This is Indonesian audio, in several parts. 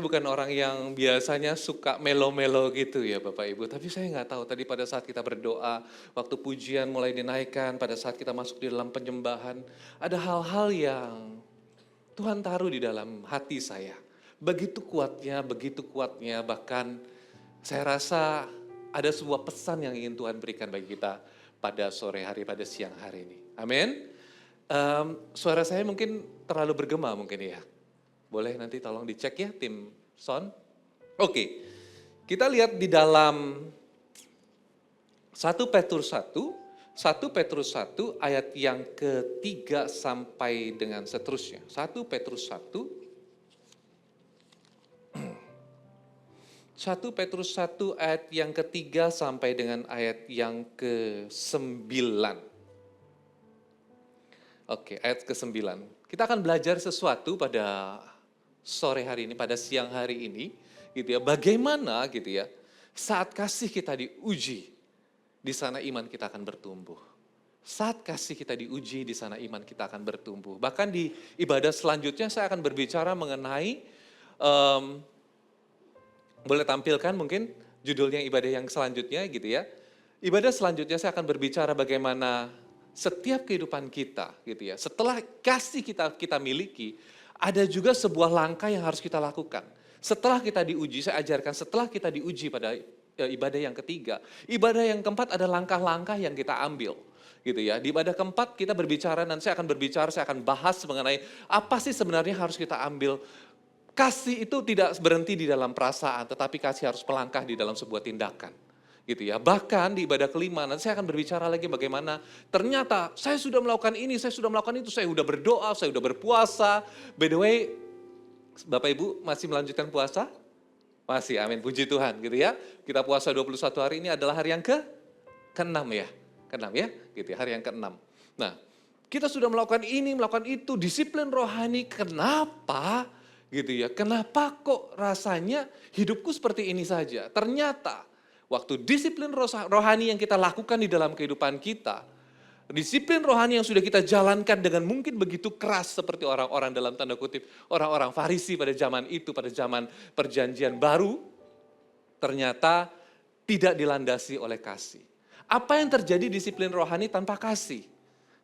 bukan orang yang biasanya suka melo-melo gitu ya Bapak Ibu. Tapi saya nggak tahu tadi pada saat kita berdoa, waktu pujian mulai dinaikkan, pada saat kita masuk di dalam penyembahan, ada hal-hal yang Tuhan taruh di dalam hati saya. Begitu kuatnya, bahkan saya rasa ada sebuah pesan yang ingin Tuhan berikan bagi kita pada sore hari, pada siang hari ini. Amin. Suara saya mungkin terlalu bergema mungkin ya. Boleh nanti tolong dicek ya tim sound. Oke, kita lihat di dalam 1 Petrus 1, 1 Petrus 1 ayat yang ketiga sampai dengan seterusnya. 1 Petrus 1, 1 Petrus 1 ayat yang ketiga sampai dengan ayat yang ke-9. Oke, ayat ke-9. Kita akan belajar sesuatu pada sore hari ini, pada siang hari ini, gitu ya. Bagaimana gitu ya, saat kasih kita diuji, di sana iman kita akan bertumbuh. Saat kasih kita diuji, di sana iman kita akan bertumbuh. Bahkan di ibadah selanjutnya saya akan berbicara mengenai, boleh tampilkan mungkin judulnya ibadah yang selanjutnya gitu ya. Ibadah selanjutnya saya akan berbicara bagaimana setiap kehidupan kita gitu ya. Setelah kasih kita miliki, ada juga sebuah langkah yang harus kita lakukan. Setelah kita diuji, saya ajarkan setelah kita diuji pada ibadah yang ketiga. Ibadah yang keempat ada langkah-langkah yang kita ambil. Gitu ya. Di ibadah keempat kita berbicara, dan saya akan bahas mengenai apa sih sebenarnya harus kita ambil. Kasih itu tidak berhenti di dalam perasaan, tetapi kasih harus melangkah di dalam sebuah tindakan. Gitu ya. Bahkan di ibadah kelima, nanti saya akan berbicara lagi bagaimana ternyata saya sudah melakukan ini, saya sudah melakukan itu, saya sudah berdoa, saya sudah berpuasa. By the way, Bapak Ibu masih melanjutkan puasa? Masih, amin, puji Tuhan gitu ya. Kita puasa 21 hari, ini adalah hari yang ke-6 ya. Ke-6 ya, gitu ya, hari yang ke-6. Nah, kita sudah melakukan ini, melakukan itu, disiplin rohani, kenapa? Gitu ya, kenapa kok rasanya hidupku seperti ini saja? Ternyata waktu disiplin rohani yang kita lakukan di dalam kehidupan kita, disiplin rohani yang sudah kita jalankan dengan mungkin begitu keras seperti orang-orang dalam tanda kutip, orang-orang Farisi pada zaman itu, pada zaman perjanjian baru, ternyata tidak dilandasi oleh kasih. Apa yang terjadi disiplin rohani tanpa kasih?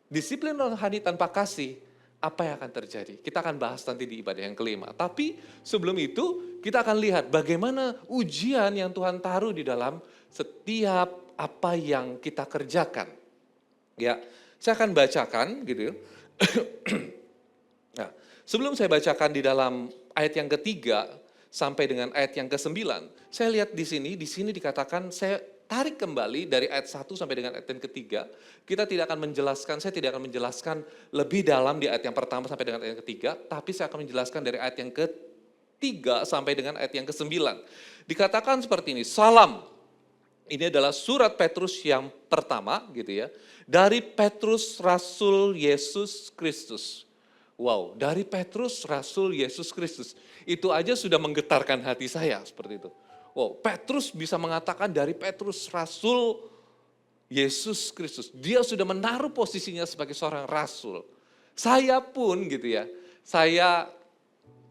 Disiplin rohani tanpa kasih, apa yang akan terjadi? Kita akan bahas nanti di ibadah yang kelima. Tapi sebelum itu kita akan lihat bagaimana ujian yang Tuhan taruh di dalam setiap apa yang kita kerjakan. Ya, saya akan bacakan gitu. Nah, sebelum saya bacakan di dalam ayat yang ketiga sampai dengan ayat yang ke-9, saya lihat di sini dikatakan saya tarik kembali dari ayat 1 sampai dengan ayat yang ketiga. Kita tidak akan menjelaskan, saya tidak akan menjelaskan lebih dalam di ayat yang pertama sampai dengan ayat yang ketiga, tapi saya akan menjelaskan dari ayat yang ketiga sampai dengan ayat yang ke-9. Dikatakan seperti ini, salam. Ini adalah surat Petrus yang pertama gitu ya. Dari Petrus Rasul Yesus Kristus. Wow, dari Petrus Rasul Yesus Kristus. Itu aja sudah menggetarkan hati saya seperti itu. Wow, Petrus bisa mengatakan dari Petrus Rasul Yesus Kristus. Dia sudah menaruh posisinya sebagai seorang rasul. Saya pun gitu ya, saya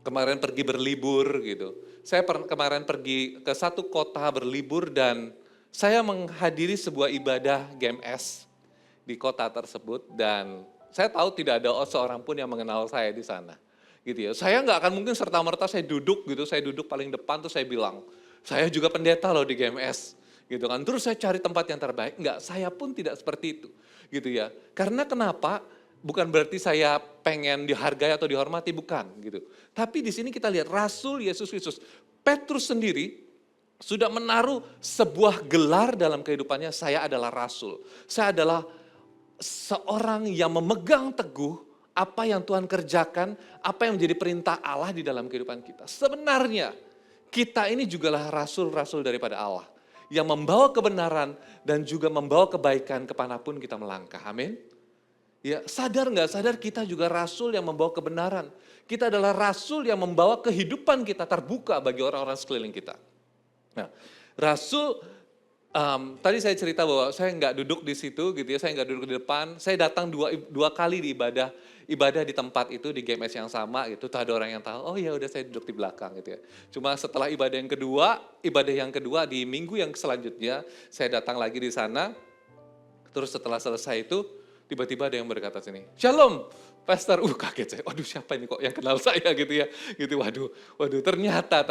kemarin pergi berlibur gitu. Saya kemarin pergi ke satu kota berlibur dan saya menghadiri sebuah ibadah GMS di kota tersebut dan saya tahu tidak ada seorang pun yang mengenal saya di sana. Gitu ya. Saya nggak akan mungkin serta-merta saya duduk paling depan terus saya bilang, saya juga pendeta loh di GMS, gitu kan. Terus saya cari tempat yang terbaik. Enggak, saya pun tidak seperti itu, gitu ya. Karena kenapa? Bukan berarti saya pengen dihargai atau dihormati, bukan, gitu. Tapi di sini kita lihat Rasul Yesus Kristus. Petrus sendiri sudah menaruh sebuah gelar dalam kehidupannya. Saya adalah rasul. Saya adalah seorang yang memegang teguh apa yang Tuhan kerjakan, apa yang menjadi perintah Allah di dalam kehidupan kita. Sebenarnya kita ini jugalah rasul-rasul daripada Allah. Yang membawa kebenaran dan juga membawa kebaikan kemanapun kita melangkah. Amin. Ya, sadar nggak sadar kita juga rasul yang membawa kebenaran. Kita adalah rasul yang membawa kehidupan kita terbuka bagi orang-orang sekeliling kita. Nah, rasul Tadi saya cerita bahwa saya nggak duduk di situ gitu ya, saya nggak duduk di depan. Saya datang dua kali di ibadah di tempat itu di GMS yang sama gitu. Tuh ada orang yang tahu, oh ya udah saya duduk di belakang gitu ya. Cuma setelah ibadah yang kedua di minggu yang selanjutnya, saya datang lagi di sana. Terus setelah selesai itu, tiba-tiba ada yang berkata sini, Shalom, Pastor. Kaget saya, waduh siapa ini kok yang kenal saya gitu ya. Gitu, waduh ternyata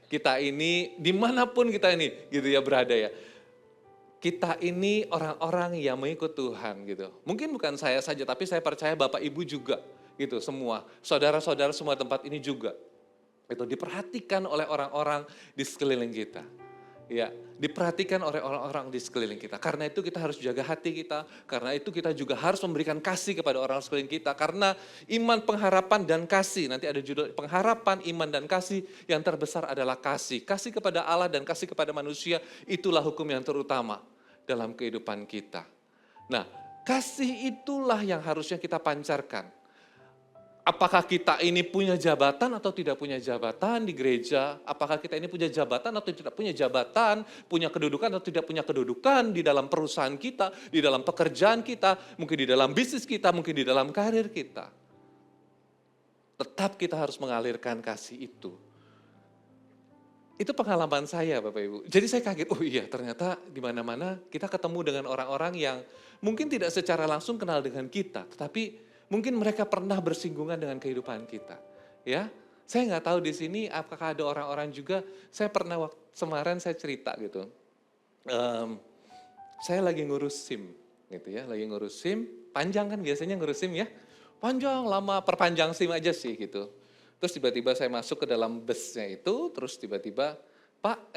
kita ini, dimanapun kita ini gitu ya berada ya. Kita ini orang-orang yang mengikut Tuhan gitu. Mungkin bukan saya saja, tapi saya percaya Bapak Ibu juga gitu semua. Saudara-saudara semua tempat ini juga. Itu diperhatikan oleh orang-orang di sekeliling kita. Ya, diperhatikan oleh orang-orang di sekeliling kita. Karena itu kita harus jaga hati kita. Karena itu kita juga harus memberikan kasih kepada orang sekeliling kita. Karena iman, pengharapan, dan kasih. Nanti ada judul pengharapan, iman, dan kasih. Yang terbesar adalah kasih. Kasih kepada Allah dan kasih kepada manusia. Itulah hukum yang terutama dalam kehidupan kita. Nah, kasih itulah yang harusnya kita pancarkan. Apakah kita ini punya jabatan atau tidak punya jabatan di gereja? Apakah kita ini punya jabatan atau tidak punya jabatan? Punya kedudukan atau tidak punya kedudukan di dalam perusahaan kita, di dalam pekerjaan kita, mungkin di dalam bisnis kita, mungkin di dalam karir kita. Tetap kita harus mengalirkan kasih itu. Itu pengalaman saya Bapak Ibu. Jadi saya kaget, oh iya ternyata di mana-mana kita ketemu dengan orang-orang yang mungkin tidak secara langsung kenal dengan kita, tetapi mungkin mereka pernah bersinggungan dengan kehidupan kita, ya. Saya nggak tahu di sini apakah ada orang-orang juga. Saya pernah waktu kemarin saya cerita gitu. Saya lagi ngurus SIM, gitu ya, lagi ngurus SIM. Panjang kan biasanya ngurus SIM ya, panjang lama perpanjang SIM aja sih gitu. Terus tiba-tiba saya masuk ke dalam busnya itu, terus tiba-tiba Pak,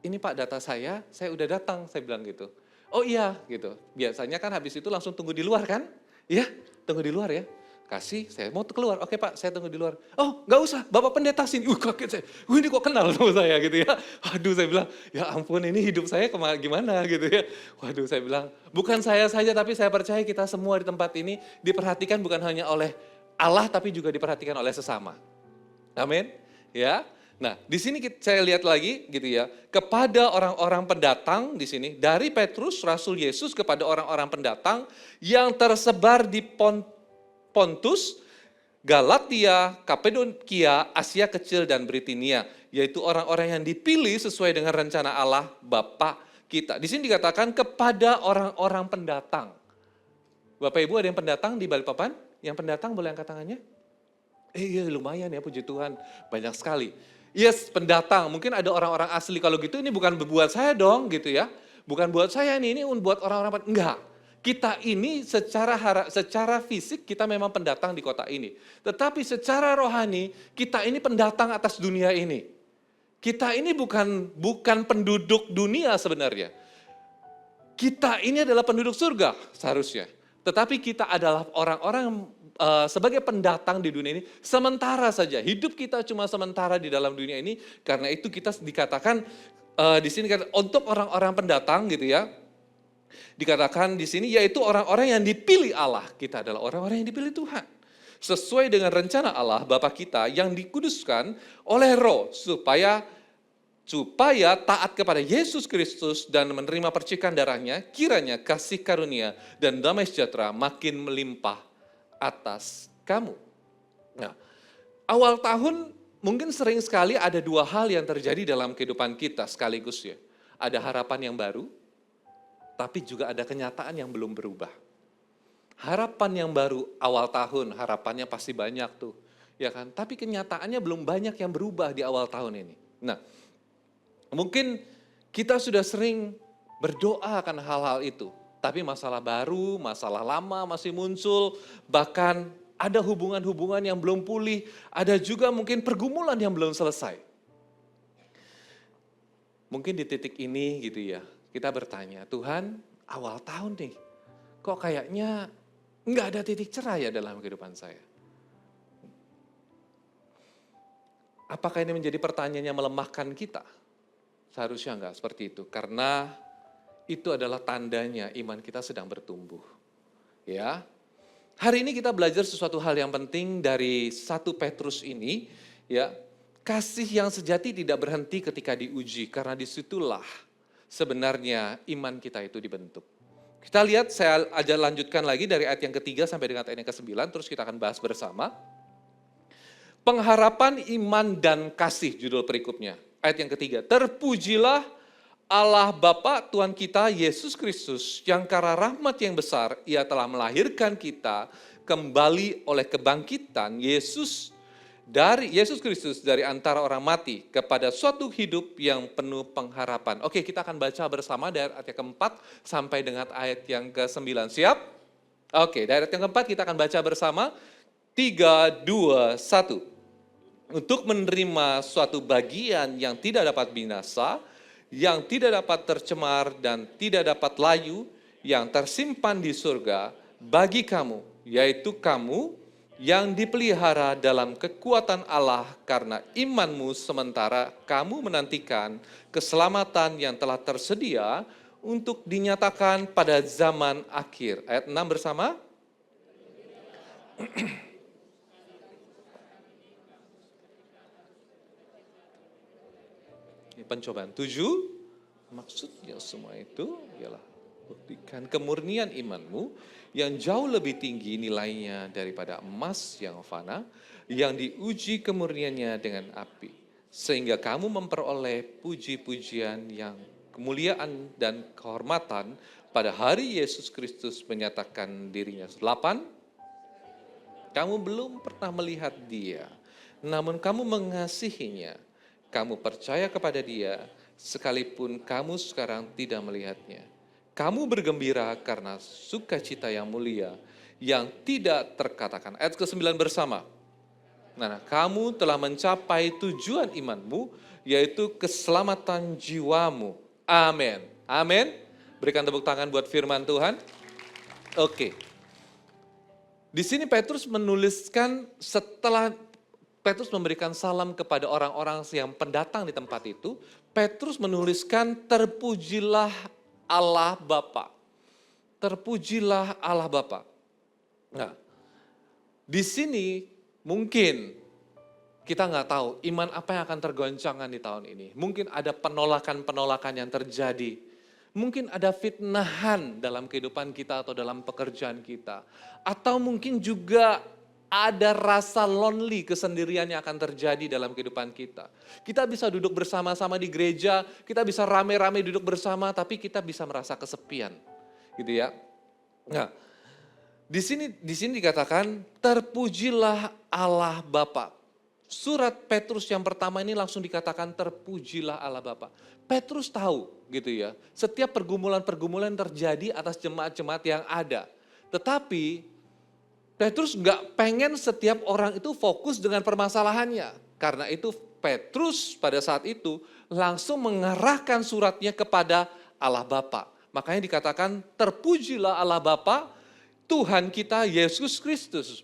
ini Pak data saya udah datang, saya bilang gitu. Oh iya gitu. Biasanya kan habis itu langsung tunggu di luar kan? Ya, tunggu di luar ya. Kasih, saya mau keluar. Oke Pak, saya tunggu di luar. Oh, nggak usah, Bapak pendeta sini. Kaget saya. Ini kok kenal sama saya gitu ya. Waduh, saya bilang, ya ampun ini hidup saya gimana gitu ya. Waduh, saya bilang, bukan saya saja tapi saya percaya kita semua di tempat ini diperhatikan bukan hanya oleh Allah tapi juga diperhatikan oleh sesama. Amin. Ya. Nah, di sini saya lihat lagi gitu ya, kepada orang-orang pendatang di sini, dari Petrus, Rasul Yesus kepada orang-orang pendatang yang tersebar di Pontus, Galatia, Kapadokia, Asia Kecil, dan Bitinia, yaitu orang-orang yang dipilih sesuai dengan rencana Allah Bapa kita. Di sini dikatakan kepada orang-orang pendatang. Bapak Ibu ada yang pendatang di Balikpapan? Yang pendatang boleh angkat tangannya? Iya lumayan ya puji Tuhan, banyak sekali. Yes, pendatang. Mungkin ada orang-orang asli. Kalau gitu ini bukan buat saya dong gitu ya. Bukan buat saya ini buat orang-orang. Enggak. Kita ini secara fisik kita memang pendatang di kota ini. Tetapi secara rohani kita ini pendatang atas dunia ini. Kita ini bukan penduduk dunia sebenarnya. Kita ini adalah penduduk surga seharusnya. Tetapi kita adalah orang-orang sebagai pendatang di dunia ini sementara saja. Hidup kita cuma sementara di dalam dunia ini. Karena itu kita dikatakan di sini untuk orang-orang pendatang gitu ya. Dikatakan di sini yaitu orang-orang yang dipilih Allah. Kita adalah orang-orang yang dipilih Tuhan. Sesuai dengan rencana Allah Bapa kita yang dikuduskan oleh Roh supaya taat kepada Yesus Kristus dan menerima percikan darahnya, kiranya kasih karunia dan damai sejahtera makin melimpah atas kamu. Nah, awal tahun mungkin sering sekali ada dua hal yang terjadi dalam kehidupan kita sekaligus ya. Ada harapan yang baru, tapi juga ada kenyataan yang belum berubah. Harapan yang baru awal tahun, harapannya pasti banyak tuh, ya kan? Tapi kenyataannya belum banyak yang berubah di awal tahun ini. Nah, mungkin kita sudah sering berdoa akan hal-hal itu. Tapi masalah baru, masalah lama masih muncul, bahkan ada hubungan-hubungan yang belum pulih, ada juga mungkin pergumulan yang belum selesai. Mungkin di titik ini gitu ya, kita bertanya, Tuhan awal tahun nih, kok kayaknya nggak ada titik cerah ya dalam kehidupan saya. Apakah ini menjadi pertanyaan yang melemahkan kita? Seharusnya enggak seperti itu, karena itu adalah tandanya iman kita sedang bertumbuh. Ya. Hari ini kita belajar sesuatu hal yang penting dari 1 Petrus ini, ya. kasih yang sejati tidak berhenti ketika diuji, karena disitulah sebenarnya iman kita itu dibentuk. Kita lihat, saya lanjutkan lagi dari ayat yang ketiga sampai dengan ayat yang ke-9, terus kita akan bahas bersama. Pengharapan, iman, dan kasih, judul berikutnya. Ayat yang ketiga, terpujilah Allah Bapa Tuhan kita Yesus Kristus, yang karena rahmat yang besar, Ia telah melahirkan kita kembali oleh kebangkitan Yesus Kristus dari antara orang mati kepada suatu hidup yang penuh pengharapan. Oke, kita akan baca bersama dari ayat yang keempat sampai dengan ayat yang ke-9. Siap? Oke, dari ayat yang keempat kita akan baca bersama. 3, 2, 1. Untuk menerima suatu bagian yang tidak dapat binasa, yang tidak dapat tercemar dan tidak dapat layu, yang tersimpan di surga bagi kamu, yaitu kamu yang dipelihara dalam kekuatan Allah karena imanmu, sementara kamu menantikan keselamatan yang telah tersedia untuk dinyatakan pada zaman akhir. Ayat 6 bersama. Pencobaan 7, maksudnya semua itu ialah buktikan kemurnian imanmu yang jauh lebih tinggi nilainya daripada emas yang fana, yang diuji kemurniannya dengan api, sehingga kamu memperoleh puji-pujian yang kemuliaan dan kehormatan pada hari Yesus Kristus menyatakan dirinya. 8, kamu belum pernah melihat Dia, namun kamu mengasihinya. Kamu percaya kepada Dia, sekalipun kamu sekarang tidak melihatnya. Kamu bergembira karena sukacita yang mulia, yang tidak terkatakan. Ayat ke-9 bersama. Nah, kamu telah mencapai tujuan imanmu, yaitu keselamatan jiwamu. Amin. Amin. Berikan tepuk tangan buat firman Tuhan. Oke. Di sini Petrus menuliskan setelah Petrus memberikan salam kepada orang-orang yang pendatang di tempat itu, Petrus menuliskan terpujilah Allah Bapa. Terpujilah Allah Bapa. Nah, di sini mungkin kita nggak tahu iman apa yang akan tergoncangkan di tahun ini. Mungkin ada penolakan-penolakan yang terjadi. Mungkin ada fitnahan dalam kehidupan kita atau dalam pekerjaan kita. Atau mungkin juga ada rasa lonely, kesendirian yang akan terjadi dalam kehidupan kita. Kita bisa duduk bersama-sama di gereja, kita bisa rame-rame duduk bersama, tapi kita bisa merasa kesepian. Gitu ya. Nah, di sini dikatakan, terpujilah Allah Bapa. Surat Petrus yang pertama ini langsung dikatakan terpujilah Allah Bapa. Petrus tahu gitu ya, setiap pergumulan-pergumulan terjadi atas jemaat-jemaat yang ada. Tetapi Petrus nggak pengen setiap orang itu fokus dengan permasalahannya. Karena itu Petrus pada saat itu langsung mengarahkan suratnya kepada Allah Bapa. Makanya dikatakan terpujilah Allah Bapa, Tuhan kita Yesus Kristus.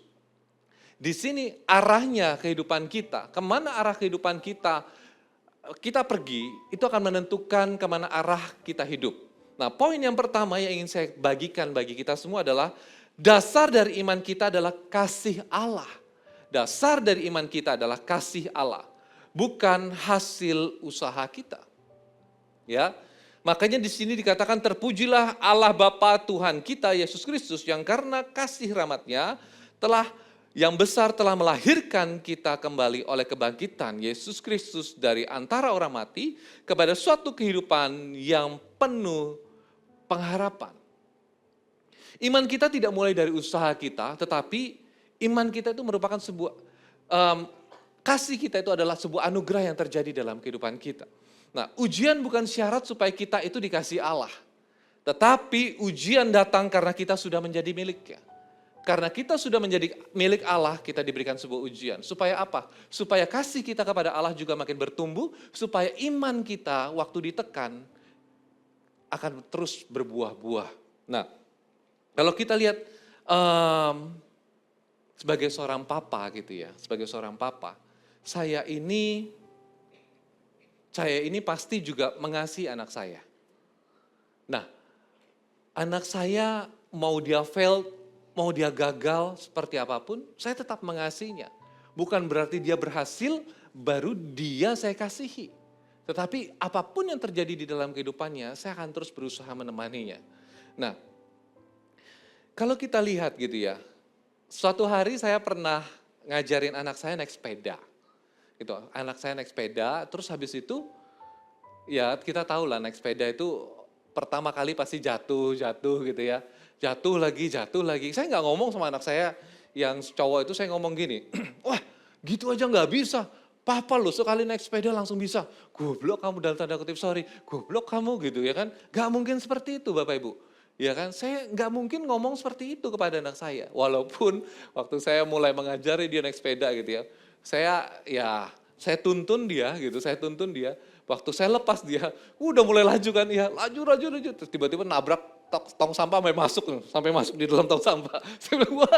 Di sini arahnya kehidupan kita, kemana arah kehidupan kita pergi, itu akan menentukan kemana arah kita hidup. Nah, poin yang pertama yang ingin saya bagikan bagi kita semua adalah dasar dari iman kita adalah kasih Allah. Dasar dari iman kita adalah kasih Allah, bukan hasil usaha kita. Ya, makanya di sini dikatakan terpujilah Allah Bapa Tuhan kita Yesus Kristus, yang karena kasih rahmat-Nya yang besar telah melahirkan kita kembali oleh kebangkitan Yesus Kristus dari antara orang mati kepada suatu kehidupan yang penuh pengharapan. Iman kita tidak mulai dari usaha kita, tetapi iman kita itu merupakan sebuah, kasih kita itu adalah sebuah anugerah yang terjadi dalam kehidupan kita. Nah, ujian bukan syarat supaya kita itu dikasih Allah. Tetapi ujian datang karena kita sudah menjadi miliknya. Karena kita sudah menjadi milik Allah, kita diberikan sebuah ujian. Supaya apa? Supaya kasih kita kepada Allah juga makin bertumbuh, supaya iman kita waktu ditekan akan terus berbuah-buah. Nah, kalau kita lihat sebagai seorang papa gitu ya, sebagai seorang papa, saya ini pasti juga mengasihi anak saya. Nah, anak saya mau dia fail, mau dia gagal seperti apapun, saya tetap mengasihinya. Bukan berarti dia berhasil, baru dia saya kasihi. Tetapi apapun yang terjadi di dalam kehidupannya, saya akan terus berusaha menemaninya. Nah, kalau kita lihat gitu ya, suatu hari saya pernah ngajarin anak saya naik sepeda. Gitu, anak saya naik sepeda, terus habis itu ya kita tahu lah naik sepeda itu pertama kali pasti jatuh gitu ya. Jatuh lagi. Saya nggak ngomong sama anak saya yang cowok itu, saya ngomong gini, wah gitu aja nggak bisa. Papa lo sekali naik sepeda langsung bisa. Goblok kamu, dalam tanda kutip, sorry. Goblok kamu gitu ya kan. Gak mungkin seperti itu Bapak Ibu. Ya kan, saya nggak mungkin ngomong seperti itu kepada anak saya. Walaupun waktu saya mulai mengajari dia naik sepeda gitu ya. Saya tuntun dia gitu, Waktu saya lepas dia, udah mulai laju kan, ya laju. Terus tiba-tiba nabrak tong sampah sampai masuk di dalam tong sampah. Saya bilang,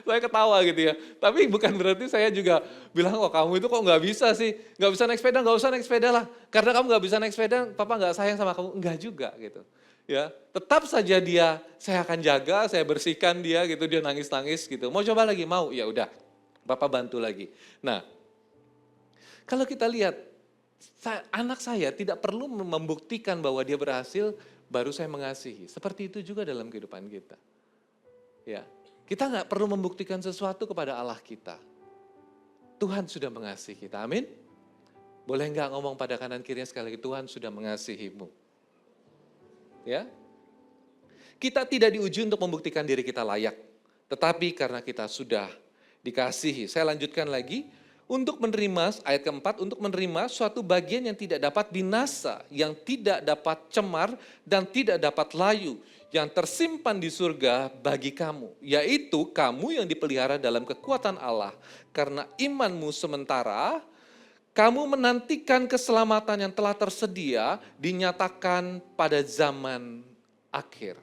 saya ketawa gitu ya. Tapi bukan berarti saya juga bilang, oh kamu itu kok nggak bisa sih, nggak bisa naik sepeda, nggak usah naik sepeda lah. Karena kamu nggak bisa naik sepeda, papa nggak sayang sama kamu. Enggak juga gitu. Ya, tetap saja saya akan jaga, saya bersihkan dia gitu, dia nangis gitu. Mau coba lagi? Mau? Ya udah, papa bantu lagi. Nah, kalau kita lihat, anak saya tidak perlu membuktikan bahwa dia berhasil, baru saya mengasihi. Seperti itu juga dalam kehidupan kita. Ya, kita nggak perlu membuktikan sesuatu kepada Allah kita. Tuhan sudah mengasihi kita, amin. Boleh nggak ngomong pada kanan kirinya sekali lagi, Tuhan sudah mengasihimu. Ya, kita tidak diuji untuk membuktikan diri kita layak, tetapi karena kita sudah dikasihi. Saya lanjutkan lagi. Untuk menerima, ayat keempat, untuk menerima suatu bagian yang tidak dapat binasa, yang tidak dapat cemar, dan tidak dapat layu, yang tersimpan di surga bagi kamu, yaitu kamu yang dipelihara dalam kekuatan Allah. Karena imanmu sementara, kamu menantikan keselamatan yang telah tersedia, dinyatakan pada zaman akhir.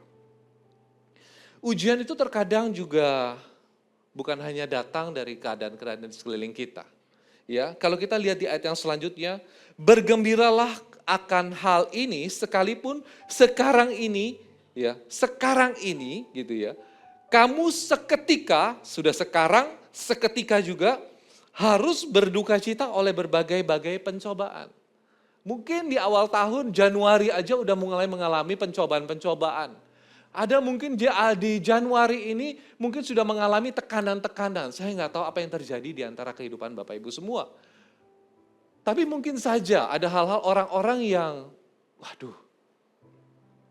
Ujian itu terkadang juga bukan hanya datang dari keadaan-keadaan di sekeliling kita. Ya, kalau kita lihat di ayat yang selanjutnya, bergembiralah akan hal ini sekalipun sekarang ini gitu ya. Kamu seketika juga harus berduka cita oleh berbagai-bagai pencobaan. Mungkin di awal tahun Januari aja udah mulai mengalami pencobaan-pencobaan. Ada mungkin di Januari ini mungkin sudah mengalami tekanan-tekanan. Saya nggak tahu apa yang terjadi di antara kehidupan Bapak Ibu semua. Tapi mungkin saja ada hal-hal orang-orang yang, waduh,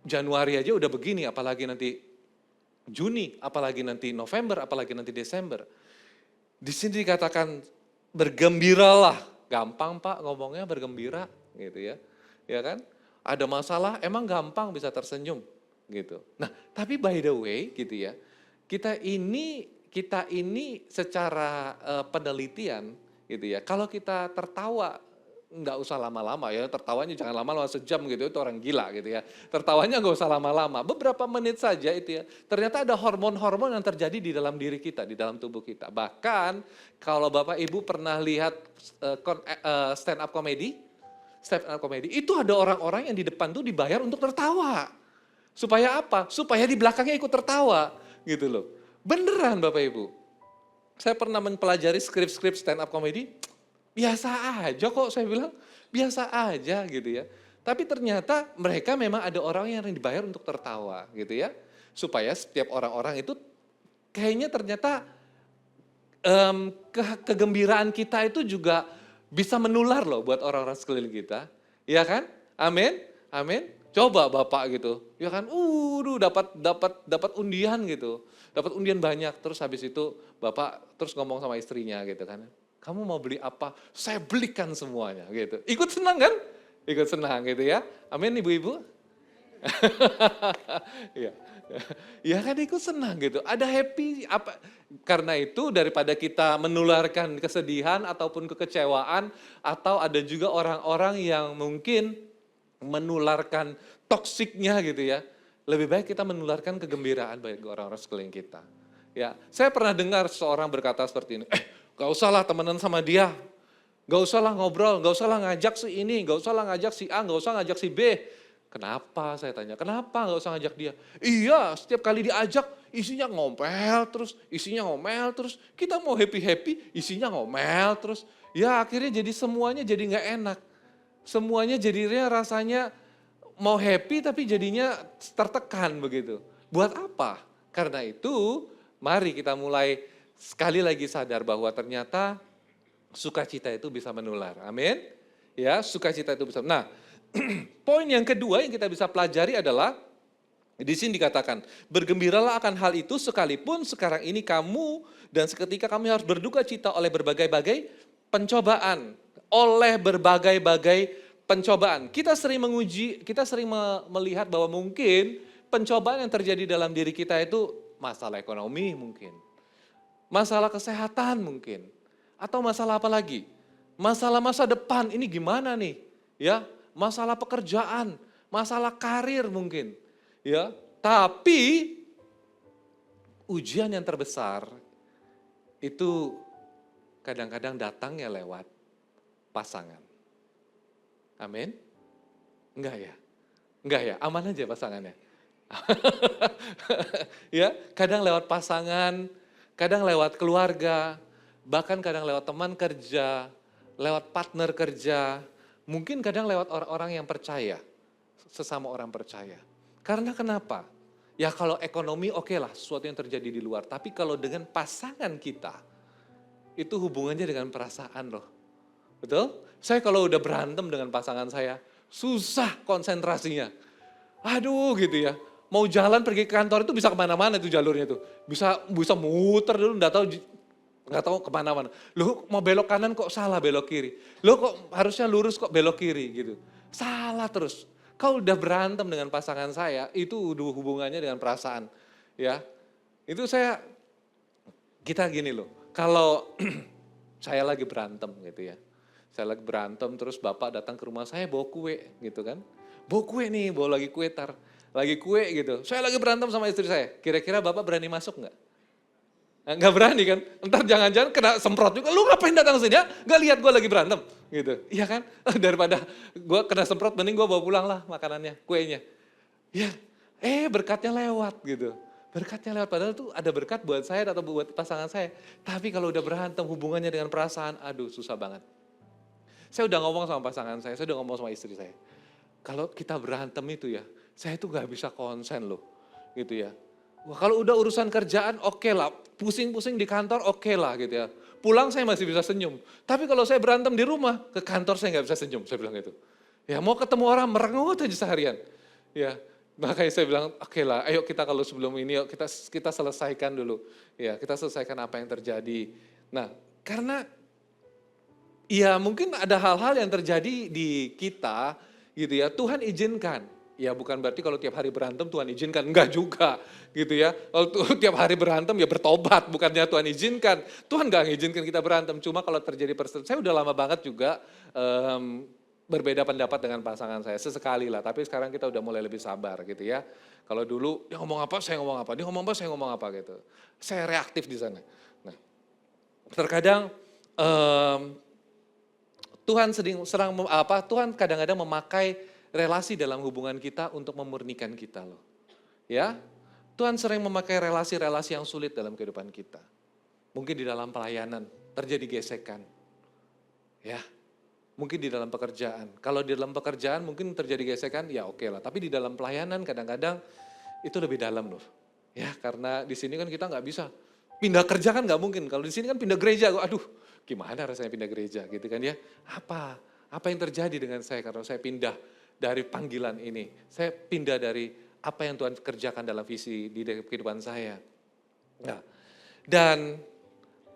Januari aja udah begini, apalagi nanti Juni, apalagi nanti November, apalagi nanti Desember. Di sini dikatakan bergembiralah. Gampang Pak ngomongnya bergembira gitu ya. Ya kan? Ada masalah emang gampang bisa tersenyum. Gitu. Nah, tapi by the way gitu ya, kita ini secara penelitian gitu ya, kalau kita tertawa nggak usah lama-lama ya, tertawanya jangan lama-lama sejam gitu, itu orang gila gitu ya. Tertawanya nggak usah lama-lama, beberapa menit saja itu ya. Ternyata ada hormon-hormon yang terjadi di dalam diri kita, di dalam tubuh kita. Bahkan kalau Bapak Ibu pernah lihat stand up comedy, itu ada orang-orang yang di depan tuh dibayar untuk tertawa. Supaya apa? Supaya di belakangnya ikut tertawa gitu loh. Beneran Bapak Ibu. Saya pernah mempelajari skrip-skrip stand up comedy, biasa aja kok saya bilang, biasa aja gitu ya. Tapi ternyata mereka memang ada orang yang dibayar untuk tertawa gitu ya. Supaya setiap orang-orang itu kayaknya ternyata kegembiraan kita itu juga bisa menular loh buat orang-orang sekeliling kita. Iya kan? Amin. Amin. Coba Bapak gitu, ya kan, dapat undian gitu, dapat undian banyak, terus habis itu Bapak terus ngomong sama istrinya gitu kan, kamu mau beli apa? Saya belikan semuanya gitu, ikut senang kan? Ikut senang gitu ya, amin ibu-ibu? Ya, ya kan ikut senang gitu, ada happy apa? Karena itu daripada kita menularkan kesedihan ataupun kekecewaan, atau ada juga orang-orang yang mungkin menularkan toksiknya gitu ya. Lebih baik kita menularkan kegembiraan bagi orang-orang sekeliling kita. Ya, saya pernah dengar seorang berkata seperti ini, gak usahlah temenan sama dia, gak usahlah ngobrol, gak usahlah ngajak si ini, gak usahlah ngajak si A, gak usah ngajak si B. Kenapa saya tanya, kenapa nggak usah ngajak dia? Iya, setiap kali diajak isinya ngomel terus, isinya ngomel terus. Kita mau happy-happy, isinya ngomel terus. Ya akhirnya jadi semuanya jadi nggak enak. Semuanya jadinya rasanya mau happy tapi jadinya tertekan begitu. Buat apa? Karena itu mari kita mulai sekali lagi sadar bahwa ternyata sukacita itu bisa menular. Amin. Ya, sukacita itu bisa. Nah, poin yang kedua yang kita bisa pelajari adalah di sini dikatakan, bergembiralah akan hal itu sekalipun sekarang ini kamu dan seketika kami harus berduka cita oleh berbagai-bagai pencobaan. Oleh berbagai-bagai pencobaan. Kita sering menguji, kita sering melihat bahwa mungkin pencobaan yang terjadi dalam diri kita itu masalah ekonomi mungkin. Masalah kesehatan mungkin. Atau masalah apa lagi? Masalah masa depan, ini gimana nih? Ya, masalah pekerjaan, masalah karir mungkin. Ya, tapi ujian yang terbesar itu kadang-kadang datangnya lewat pasangan. Amin? Enggak ya? Enggak ya? Aman aja pasangannya. Ya, kadang lewat pasangan, kadang lewat keluarga, bahkan kadang lewat teman kerja, lewat partner kerja, mungkin kadang lewat orang-orang yang percaya, sesama orang percaya. Karena kenapa? Ya kalau ekonomi oke lah, sesuatu yang terjadi di luar. Tapi kalau dengan pasangan kita, itu hubungannya dengan perasaan loh. Betul? Saya kalau udah berantem dengan pasangan saya, susah konsentrasinya. Aduh gitu ya. Mau jalan pergi ke kantor itu bisa kemana-mana itu jalurnya tuh. Bisa muter dulu, nggak tahu kemana-mana. Loh mau belok kanan kok salah belok kiri. Loh kok harusnya lurus kok belok kiri gitu. Salah terus. Kalau udah berantem dengan pasangan saya, itu udah hubungannya dengan perasaan. Ya, itu kita gini loh, kalau saya lagi berantem gitu ya. Saya lagi berantem terus bapak datang ke rumah saya bawa kue gitu kan. Bawa kue nih, bawa lagi kue lagi kue gitu. Saya lagi berantem sama istri saya, kira-kira bapak berani masuk nggak? Nggak berani kan, entar jangan-jangan kena semprot juga, lu ngapain datang sini ya, nggak lihat gue lagi berantem, gitu. Iya kan, daripada gue kena semprot, mending gue bawa pulang lah makanannya, kuenya. Ya, berkatnya lewat gitu. Berkatnya lewat, padahal tuh ada berkat buat saya atau buat pasangan saya. Tapi kalau udah berantem hubungannya dengan perasaan, aduh susah banget. Saya udah ngomong sama pasangan saya udah ngomong sama istri saya. Kalau kita berantem itu ya, saya tuh gak bisa konsen loh, gitu ya. Wah, kalau udah urusan kerjaan oke lah, pusing-pusing di kantor oke lah gitu ya. Pulang saya masih bisa senyum. Tapi kalau saya berantem di rumah, ke kantor saya nggak bisa senyum, saya bilang gitu. Ya mau ketemu orang merengut aja seharian. Ya, makanya saya bilang oke lah, ayo kita kalau sebelum ini yuk kita selesaikan dulu. Ya, kita selesaikan apa yang terjadi. Nah, karena ya mungkin ada hal-hal yang terjadi di kita gitu ya, Tuhan izinkan. Ya bukan berarti kalau tiap hari berantem Tuhan izinkan, enggak juga gitu ya. Kalau tiap hari berantem ya bertobat, bukannya Tuhan izinkan. Tuhan enggak mengizinkan kita berantem, cuma kalau terjadi perselisihan, saya udah lama banget juga berbeda pendapat dengan pasangan saya, sesekali lah. Tapi sekarang kita udah mulai lebih sabar gitu ya. Kalau dulu dia ngomong apa, saya ngomong apa, dia ngomong apa, saya ngomong apa gitu. Saya reaktif di sana. Nah, terkadang Tuhan kadang-kadang memakai relasi dalam hubungan kita untuk memurnikan kita loh. Ya, Tuhan sering memakai relasi-relasi yang sulit dalam kehidupan kita. Mungkin di dalam pelayanan terjadi gesekan. Ya, mungkin di dalam pekerjaan. Kalau di dalam pekerjaan mungkin terjadi gesekan, ya oke lah. Tapi di dalam pelayanan kadang-kadang itu lebih dalam loh. Ya, karena di sini kan kita nggak bisa pindah kerja kan nggak mungkin. Kalau di sini kan pindah gereja, aduh gimana rasanya pindah gereja gitu kan ya. Apa yang terjadi dengan saya karena saya pindah dari panggilan ini. Saya pindah dari apa yang Tuhan kerjakan dalam visi di kehidupan saya. Nah, dan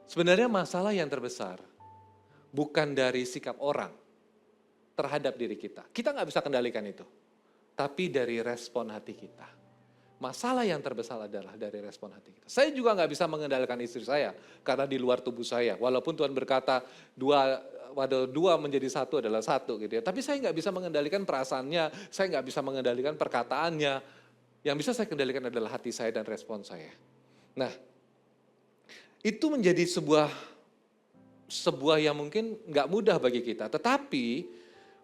sebenarnya masalah yang terbesar bukan dari sikap orang terhadap diri kita. Kita nggak bisa kendalikan itu. Tapi dari respon hati kita. Masalah yang terbesar adalah dari respon hati kita. Saya juga nggak bisa mengendalikan istri saya karena di luar tubuh saya. Walaupun Tuhan berkata dua menjadi satu adalah satu gitu ya. Tapi saya nggak bisa mengendalikan perasaannya, saya nggak bisa mengendalikan perkataannya. Yang bisa saya kendalikan adalah hati saya dan respon saya. Nah, itu menjadi sebuah yang mungkin nggak mudah bagi kita. Tetapi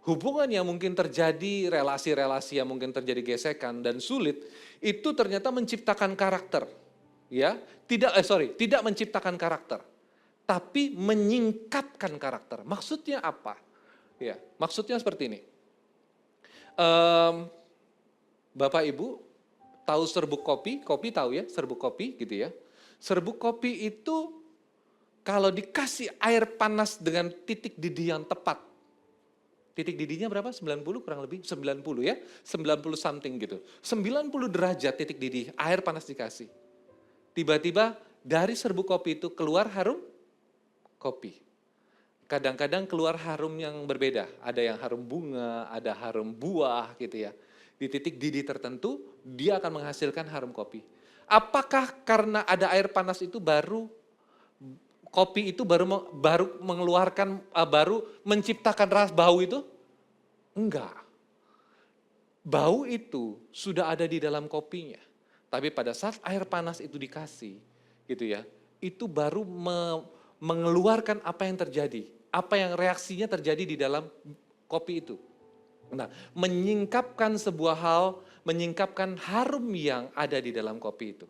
hubungan yang mungkin terjadi, relasi-relasi yang mungkin terjadi gesekan dan sulit, itu ternyata menciptakan karakter. Ya, tidak menciptakan karakter, tapi menyingkapkan karakter. Maksudnya apa? Ya, maksudnya seperti ini. Bapak Ibu tahu serbuk kopi? Kopi tahu ya, serbuk kopi gitu ya. Serbuk kopi itu kalau dikasih air panas dengan titik didih yang tepat. Titik didihnya berapa? 90 kurang lebih? 90 ya, 90 something gitu. 90 derajat titik didih, air panas dikasih. Tiba-tiba dari serbuk kopi itu keluar harum kopi. Kadang-kadang keluar harum yang berbeda. Ada yang harum bunga, ada harum buah gitu ya. Di titik didih tertentu, dia akan menghasilkan harum kopi. Apakah karena ada air panas itu baru kopi itu baru mengeluarkan, baru menciptakan rasa bau itu? Enggak. Bau itu sudah ada di dalam kopinya. Tapi pada saat air panas itu dikasih, gitu ya, itu baru mengeluarkan apa yang terjadi, apa yang reaksinya terjadi di dalam kopi itu. Nah, menyingkapkan sebuah hal, menyingkapkan harum yang ada di dalam kopi itu.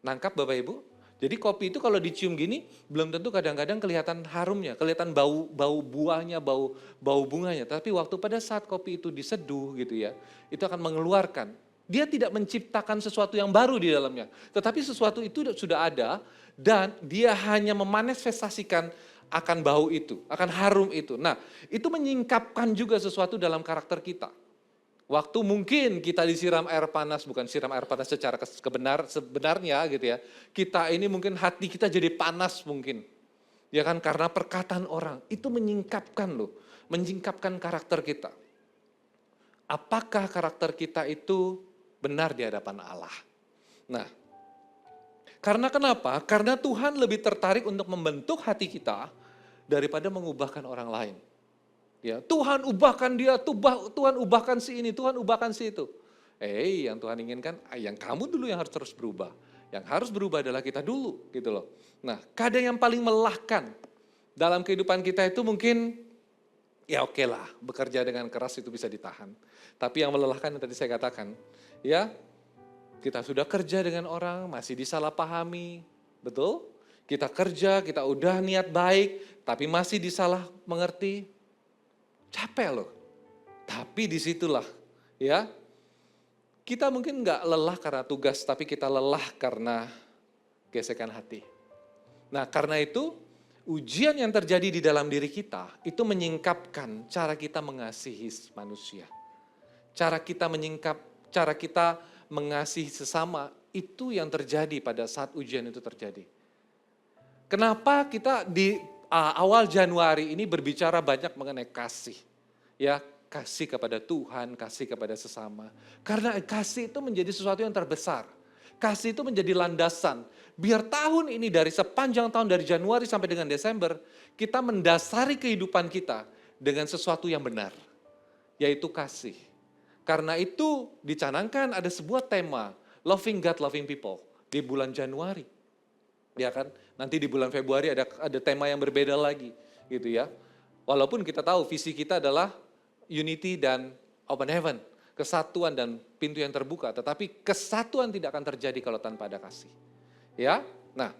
Nangkap Bapak Ibu? Jadi kopi itu kalau dicium gini, belum tentu kadang-kadang kelihatan harumnya, kelihatan bau buahnya, bau bunganya. Tapi waktu pada saat kopi itu diseduh gitu ya, itu akan mengeluarkan. Dia tidak menciptakan sesuatu yang baru di dalamnya. Tetapi sesuatu itu sudah ada dan dia hanya memanifestasikan akan bau itu, akan harum itu. Nah, itu menyingkapkan juga sesuatu dalam karakter kita. Waktu mungkin kita disiram air panas, bukan siram air panas secara sebenarnya gitu ya. Kita ini mungkin hati kita jadi panas mungkin. Ya kan, karena perkataan orang. Itu menyingkapkan loh, menyingkapkan karakter kita. Apakah karakter kita itu benar di hadapan Allah? Nah, karena kenapa? Karena Tuhan lebih tertarik untuk membentuk hati kita daripada mengubahkan orang lain. Ya, Tuhan ubahkan dia, Tuhan ubahkan si ini, Tuhan ubahkan si itu. Yang Tuhan inginkan, yang kamu dulu yang harus terus berubah. Yang harus berubah adalah kita dulu, gitu loh. Nah, kadang yang paling melelahkan dalam kehidupan kita itu mungkin, ya oke lah, bekerja dengan keras itu bisa ditahan. Tapi yang melelahkan yang tadi saya katakan, ya, kita sudah kerja dengan orang, masih disalahpahami, betul? Kita kerja, kita udah niat baik, tapi masih disalah mengerti. Capek loh. Tapi disitulah, ya, kita mungkin nggak lelah karena tugas, tapi kita lelah karena gesekan hati. Nah, karena itu, ujian yang terjadi di dalam diri kita, itu menyingkapkan cara kita mengasihi manusia. Cara kita mengasihi sesama, itu yang terjadi pada saat ujian itu terjadi. Kenapa kita di awal Januari ini berbicara banyak mengenai kasih. Ya, kasih kepada Tuhan, kasih kepada sesama. Karena kasih itu menjadi sesuatu yang terbesar. Kasih itu menjadi landasan. Biar tahun ini dari sepanjang tahun dari Januari sampai dengan Desember, kita mendasari kehidupan kita dengan sesuatu yang benar. Yaitu kasih. Karena itu dicanangkan ada sebuah tema, Loving God, Loving People, di bulan Januari. Ya kan? Nanti di bulan Februari ada tema yang berbeda lagi, gitu ya. Walaupun kita tahu visi kita adalah unity dan open heaven, kesatuan dan pintu yang terbuka, tetapi kesatuan tidak akan terjadi kalau tanpa ada kasih. Ya. Nah,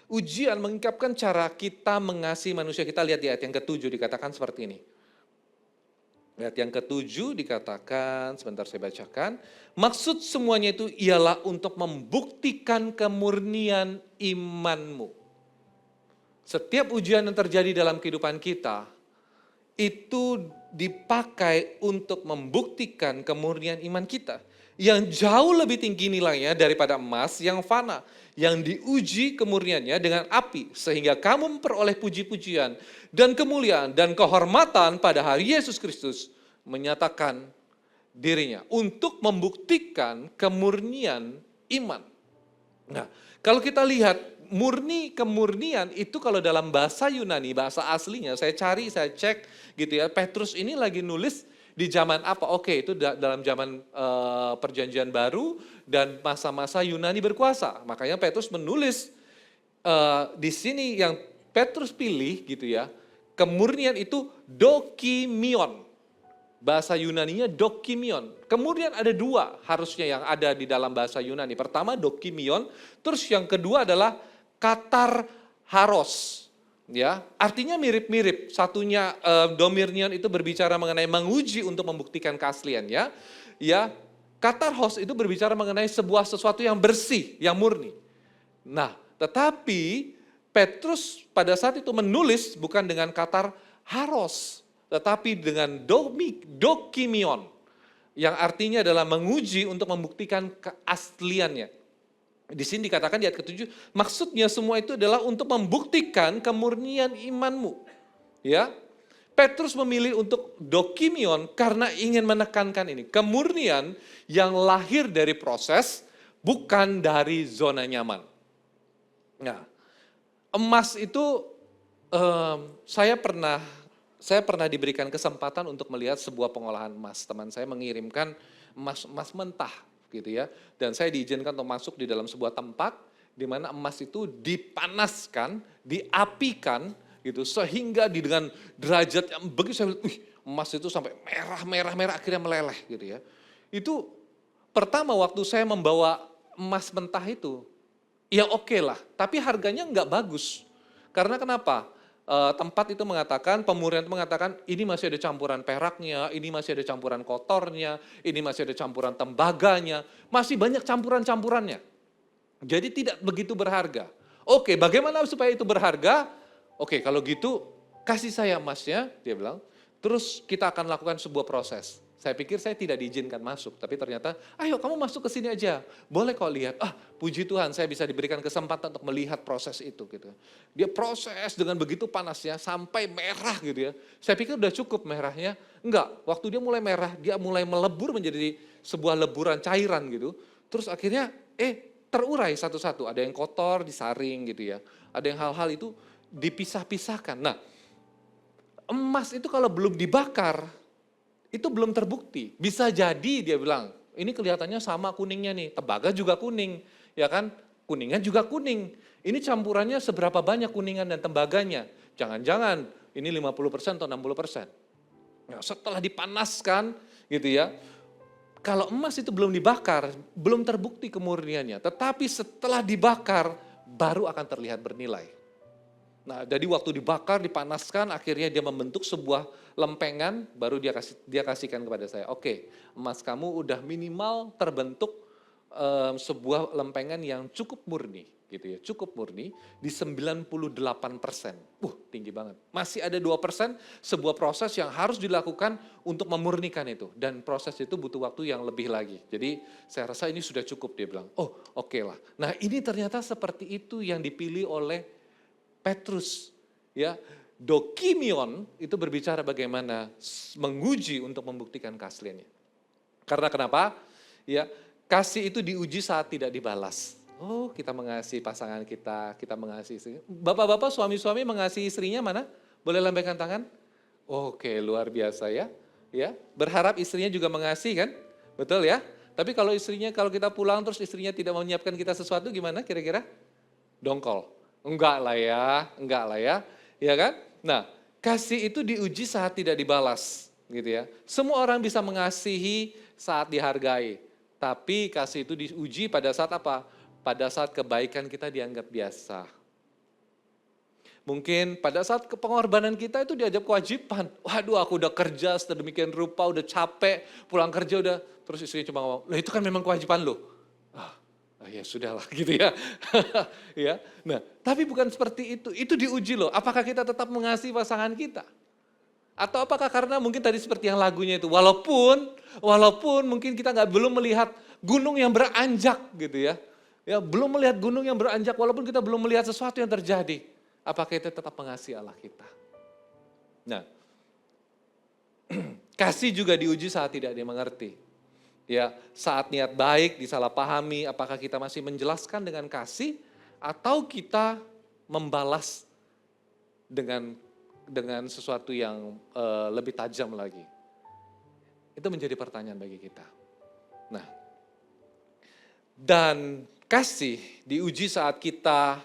ujian mengungkapkan cara kita mengasihi manusia. Kita lihat di ayat yang ke-7 dikatakan seperti ini. Ayat yang ke-7 dikatakan, sebentar saya bacakan. Maksud semuanya itu ialah untuk membuktikan kemurnian imanmu. Setiap ujian yang terjadi dalam kehidupan kita, itu dipakai untuk membuktikan kemurnian iman kita. Yang jauh lebih tinggi nilainya daripada emas yang fana. Yang diuji kemurniannya dengan api. Sehingga kamu memperoleh puji-pujian dan kemuliaan dan kehormatan pada hari Yesus Kristus menyatakan dirinya. Untuk membuktikan kemurnian iman. Nah, kalau kita lihat kemurnian itu kalau dalam bahasa Yunani, bahasa aslinya, saya cek gitu ya. Petrus ini lagi nulis di zaman apa? Oke, itu dalam zaman Perjanjian Baru dan masa-masa Yunani berkuasa. Makanya Petrus menulis di sini yang Petrus pilih gitu ya. Kemurnian itu dokimion. Bahasa Yunaninya dokimion. Kemudian ada dua harusnya yang ada di dalam bahasa Yunani. Pertama dokimion, terus yang kedua adalah katarharos. Ya, artinya mirip-mirip. Satunya domirnion itu berbicara mengenai menguji untuk membuktikan keaslian ya. Ya, katarhos itu berbicara mengenai sebuah sesuatu yang bersih, yang murni. Nah, tetapi Petrus pada saat itu menulis bukan dengan katarharos, tetapi dengan dokimion, yang artinya adalah menguji untuk membuktikan keasliannya. Di sini dikatakan di ayat ke-7, maksudnya semua itu adalah untuk membuktikan kemurnian imanmu. Ya, Petrus memilih untuk dokimion karena ingin menekankan ini, kemurnian yang lahir dari proses, bukan dari zona nyaman. Nah, emas itu saya pernah diberikan kesempatan untuk melihat sebuah pengolahan emas. Teman saya mengirimkan emas mentah gitu ya. Dan saya diizinkan untuk masuk di dalam sebuah tempat di mana emas itu dipanaskan, diapikan gitu sehingga dengan derajat yang begitu saya lihat, emas itu sampai merah akhirnya meleleh gitu ya. Itu pertama waktu saya membawa emas mentah itu, ya oke lah, tapi harganya nggak bagus. Karena kenapa? Tempat itu mengatakan, pemurnian itu mengatakan, ini masih ada campuran peraknya, ini masih ada campuran kotornya, ini masih ada campuran tembaganya, masih banyak campuran-campurannya. Jadi tidak begitu berharga. Oke, bagaimana supaya itu berharga? Oke, kalau gitu kasih saya emasnya, dia bilang, terus kita akan lakukan sebuah proses. Saya pikir saya tidak diizinkan masuk, tapi ternyata, ayo kamu masuk ke sini aja. Boleh kau lihat, puji Tuhan saya bisa diberikan kesempatan untuk melihat proses itu. Gitu. Dia proses dengan begitu panasnya sampai merah gitu ya. Saya pikir udah cukup merahnya. Enggak, waktu dia mulai merah, dia mulai melebur menjadi sebuah leburan cairan gitu. Terus akhirnya, terurai satu-satu. Ada yang kotor, disaring gitu ya. Ada yang hal-hal itu dipisah-pisahkan. Nah, emas itu kalau belum dibakar, itu belum terbukti. Bisa jadi dia bilang, ini kelihatannya sama kuningnya nih, tembaga juga kuning, ya kan? Kuningnya juga kuning. Ini campurannya seberapa banyak kuningan dan tembaganya? Jangan-jangan ini 50% atau 60%. Nah, setelah dipanaskan gitu ya, kalau emas itu belum dibakar, belum terbukti kemurniannya. Tetapi setelah dibakar, baru akan terlihat bernilai. Nah, jadi waktu dibakar, dipanaskan, akhirnya dia membentuk sebuah lempengan, baru dia kasihkan kepada saya. Oke, emas kamu udah minimal terbentuk sebuah lempengan yang cukup murni, gitu ya, cukup murni di 98%. Tinggi banget. Masih ada 2% sebuah proses yang harus dilakukan untuk memurnikan itu, dan proses itu butuh waktu yang lebih lagi. Jadi saya rasa ini sudah cukup, dia bilang. Oke lah. Nah, ini ternyata seperti itu yang dipilih oleh Petrus, ya, dokimion itu berbicara bagaimana menguji untuk membuktikan keasliannya. Karena kenapa? Ya, kasih itu diuji saat tidak dibalas. Kita mengasihi pasangan kita mengasihi istri. Bapak-bapak, suami-suami mengasihi istrinya mana? Boleh lambaikan tangan? Oke, luar biasa ya. Ya, berharap istrinya juga mengasihi kan? Betul ya? Tapi kalau kita pulang terus istrinya tidak menyiapkan kita sesuatu gimana kira-kira? Dongkol. Enggak lah ya, ya kan? Nah, kasih itu diuji saat tidak dibalas, gitu ya. Semua orang bisa mengasihi saat dihargai, tapi kasih itu diuji pada saat apa? Pada saat kebaikan kita dianggap biasa. Mungkin pada saat pengorbanan kita itu dianggap kewajiban. Waduh, aku udah kerja sedemikian rupa, udah capek, pulang kerja udah, terus istrinya cuma ngomong, "Lah itu kan memang kewajiban lo." Ya sudahlah gitu ya. Ya. Nah, tapi bukan seperti itu. Itu diuji loh. Apakah kita tetap mengasihi pasangan kita? Atau apakah karena mungkin tadi seperti yang lagunya itu, walaupun mungkin kita belum melihat gunung yang beranjak gitu ya. Ya, belum melihat gunung yang beranjak walaupun kita belum melihat sesuatu yang terjadi. Apakah kita tetap mengasihi Allah kita? Nah, kasih juga diuji saat tidak dimengerti. Ya, saat niat baik disalahpahami, apakah kita masih menjelaskan dengan kasih atau kita membalas dengan sesuatu yang lebih tajam lagi. Itu menjadi pertanyaan bagi kita. Nah, dan kasih diuji saat kita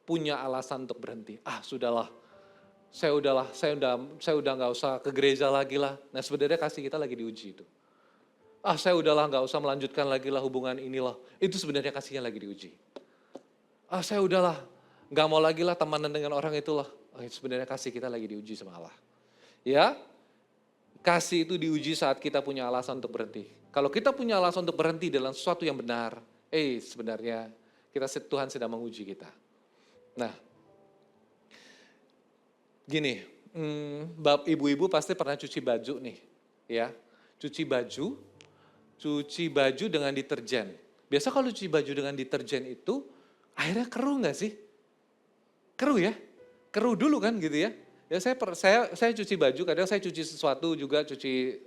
punya alasan untuk berhenti. Sudahlah, saya udah nggak usah ke gereja lagi lah. Nah sebenarnya kasih kita lagi diuji itu. Saya udahlah nggak usah melanjutkan lagi lah hubungan inilah. Itu sebenarnya kasihnya lagi diuji. Saya udahlah nggak mau lagi lah temenan dengan orang itulah. Sebenarnya kasih kita lagi diuji sama Allah. Ya, kasih itu diuji saat kita punya alasan untuk berhenti. Kalau kita punya alasan untuk berhenti dalam sesuatu yang benar, sebenarnya Tuhan sedang menguji kita. Nah, gini, bab ibu-ibu pasti pernah cuci baju nih, ya. Cuci baju dengan deterjen. Biasa kalau cuci baju dengan deterjen itu, akhirnya keruh nggak sih? Keruh ya? Keruh dulu kan gitu ya. Ya saya cuci baju, kadang saya cuci sesuatu juga, cuci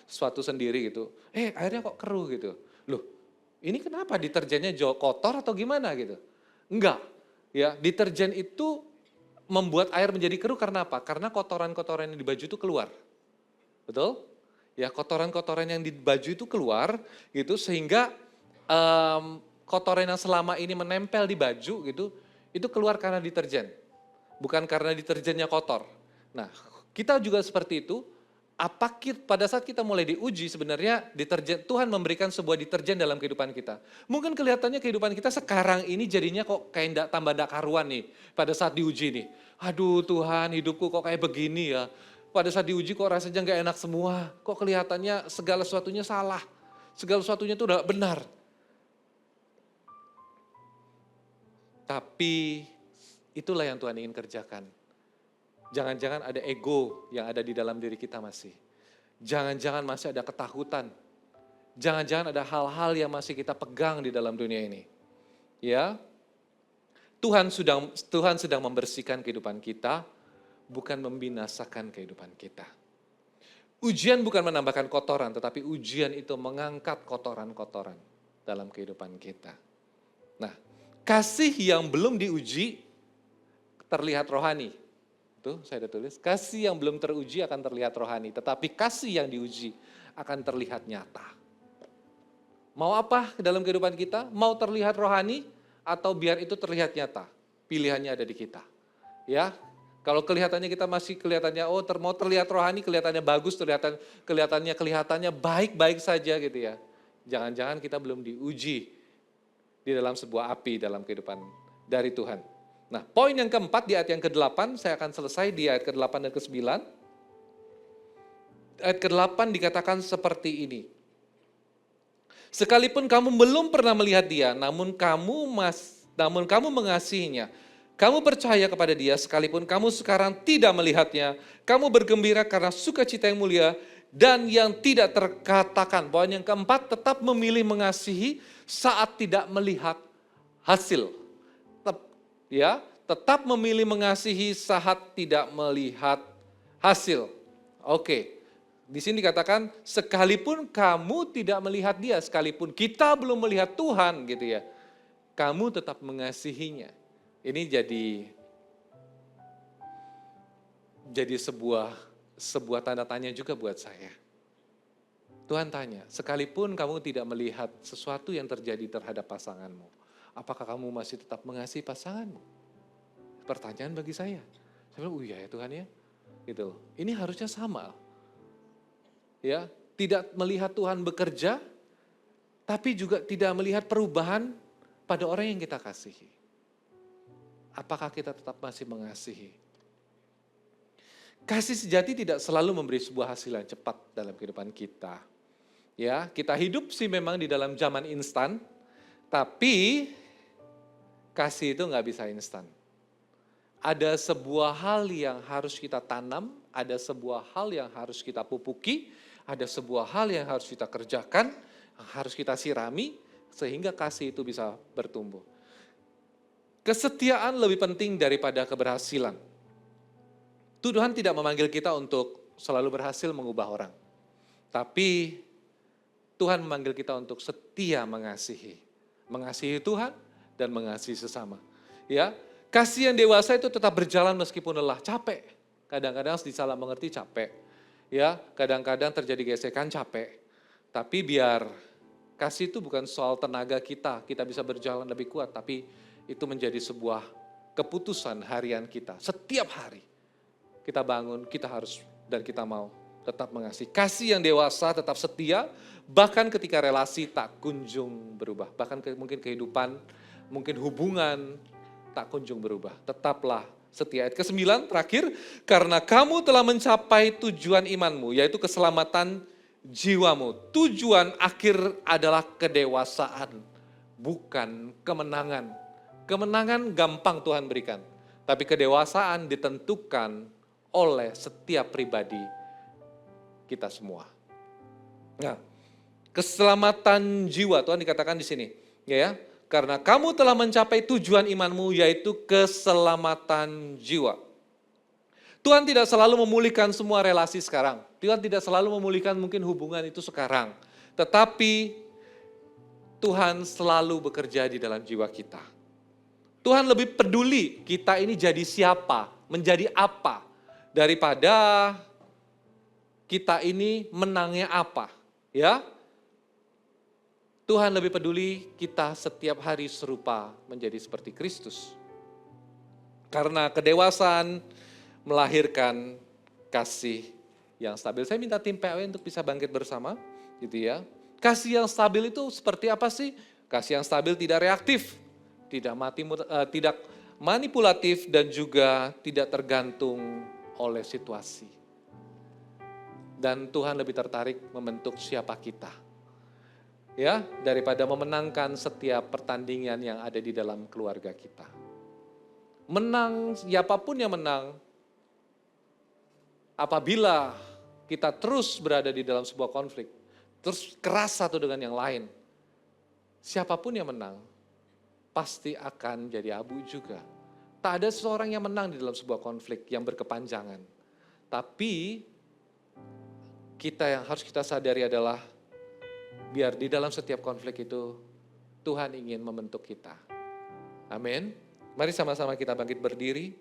sesuatu sendiri gitu. Akhirnya kok keruh gitu. Loh, ini kenapa deterjennya kotor atau gimana gitu? Enggak. Ya, deterjen itu membuat air menjadi keruh karena apa? Karena kotoran-kotoran yang di baju itu keluar. Betul? Ya, kotoran-kotoran yang di baju itu keluar gitu sehingga kotoran yang selama ini menempel di baju gitu, itu keluar karena deterjen. Bukan karena deterjennya kotor. Nah, kita juga seperti itu. Pada saat kita mulai diuji sebenarnya Tuhan memberikan sebuah deterjen dalam kehidupan kita. Mungkin kelihatannya kehidupan kita sekarang ini jadinya kok kayak tambah ndak karuan nih pada saat diuji nih. Aduh Tuhan, hidupku kok kayak begini ya. Pada saat diuji kok rasanya nggak enak semua. Kok kelihatannya segala sesuatunya salah. Segala sesuatunya itu udah benar. Tapi itulah yang Tuhan ingin kerjakan. Jangan-jangan ada ego yang ada di dalam diri kita masih. Jangan-jangan masih ada ketakutan. Jangan-jangan ada hal-hal yang masih kita pegang di dalam dunia ini. Ya, Tuhan sedang membersihkan kehidupan kita, bukan membinasakan kehidupan kita. Ujian bukan menambahkan kotoran, tetapi ujian itu mengangkat kotoran-kotoran dalam kehidupan kita. Nah, kasih yang belum diuji terlihat rohani. Tuh, saya udah tulis, kasih yang belum teruji akan terlihat rohani, tetapi kasih yang diuji akan terlihat nyata. Mau apa dalam kehidupan kita? Mau terlihat rohani atau biar itu terlihat nyata? Pilihannya ada di kita. Ya, kalau kelihatannya kita masih kelihatannya mau terlihat rohani, kelihatannya bagus, kelihatannya baik-baik saja gitu ya. Jangan-jangan kita belum diuji di dalam sebuah api dalam kehidupan dari Tuhan. Nah, poin yang keempat di ayat yang ke-8, saya akan selesai di ayat ke-8 dan ke-9. Ayat ke-8 dikatakan seperti ini. Sekalipun kamu belum pernah melihat dia, namun kamu mengasihinya. Kamu percaya kepada dia, sekalipun kamu sekarang tidak melihatnya. Kamu bergembira karena sukacita yang mulia dan yang tidak terkatakan. Poin yang keempat, tetap memilih mengasihi saat tidak melihat hasil. Ya, tetap memilih mengasihi saat tidak melihat hasil. Oke, di sini dikatakan sekalipun kamu tidak melihat dia, sekalipun kita belum melihat Tuhan gitu ya, kamu tetap mengasihinya. Ini jadi sebuah tanda tanya juga buat saya. Tuhan tanya, sekalipun kamu tidak melihat sesuatu yang terjadi terhadap pasanganmu, apakah kamu masih tetap mengasihi pasanganmu? Pertanyaan bagi saya. Saya bilang, iya ya Tuhan ya. Gitu. Ini harusnya sama. Ya, tidak melihat Tuhan bekerja, tapi juga tidak melihat perubahan pada orang yang kita kasihi. Apakah kita tetap masih mengasihi? Kasih sejati tidak selalu memberi sebuah hasil yang cepat dalam kehidupan kita. Ya, kita hidup sih memang di dalam zaman instan, tapi kasih itu nggak bisa instan. Ada sebuah hal yang harus kita tanam, ada sebuah hal yang harus kita pupuki, ada sebuah hal yang harus kita kerjakan, harus kita sirami, sehingga kasih itu bisa bertumbuh. Kesetiaan lebih penting daripada keberhasilan. Tuhan tidak memanggil kita untuk selalu berhasil mengubah orang. Tapi Tuhan memanggil kita untuk setia mengasihi. Mengasihi Tuhan dan mengasihi sesama. Ya, kasih yang dewasa itu tetap berjalan meskipun lelah, capek. Kadang-kadang disalah mengerti capek. Ya, kadang-kadang terjadi gesekan capek. Tapi biar kasih itu bukan soal tenaga kita bisa berjalan lebih kuat, tapi itu menjadi sebuah keputusan harian kita setiap hari. kita bangun, kita harus dan kita mau tetap mengasihi. Kasih yang dewasa tetap setia, bahkan ketika relasi tak kunjung berubah. Bahkan mungkin kehidupan, mungkin hubungan tak kunjung berubah. Tetaplah setia. Ayat ke-9 terakhir, karena kamu telah mencapai tujuan imanmu, yaitu keselamatan jiwamu. Tujuan akhir adalah kedewasaan, bukan kemenangan. Kemenangan gampang Tuhan berikan, tapi kedewasaan ditentukan oleh setiap pribadi kita semua. Nah, keselamatan jiwa Tuhan dikatakan di sini, ya. Karena kamu telah mencapai tujuan imanmu, yaitu keselamatan jiwa. Tuhan tidak selalu memulihkan semua relasi sekarang. Tuhan tidak selalu memulihkan mungkin hubungan itu sekarang. Tetapi Tuhan selalu bekerja di dalam jiwa kita. Tuhan lebih peduli kita ini jadi siapa, menjadi apa, daripada kita ini menangnya apa, ya. Tuhan lebih peduli kita setiap hari serupa menjadi seperti Kristus. Karena kedewasaan melahirkan kasih yang stabil. Saya minta tim PAW untuk bisa bangkit bersama, gitu ya. Kasih yang stabil itu seperti apa sih? Kasih yang stabil tidak reaktif, tidak manipulatif, dan juga tidak tergantung oleh situasi. Dan Tuhan lebih tertarik membentuk siapa kita, ya, daripada memenangkan setiap pertandingan yang ada di dalam keluarga kita. Menang, siapapun yang menang, apabila kita terus berada di dalam sebuah konflik, terus keras satu dengan yang lain, siapapun yang menang, pasti akan jadi abu juga. Tak ada seseorang yang menang di dalam sebuah konflik yang berkepanjangan. Tapi kita yang harus kita sadari adalah biar di dalam setiap konflik itu Tuhan ingin membentuk kita. Amin. Mari sama-sama kita bangkit berdiri.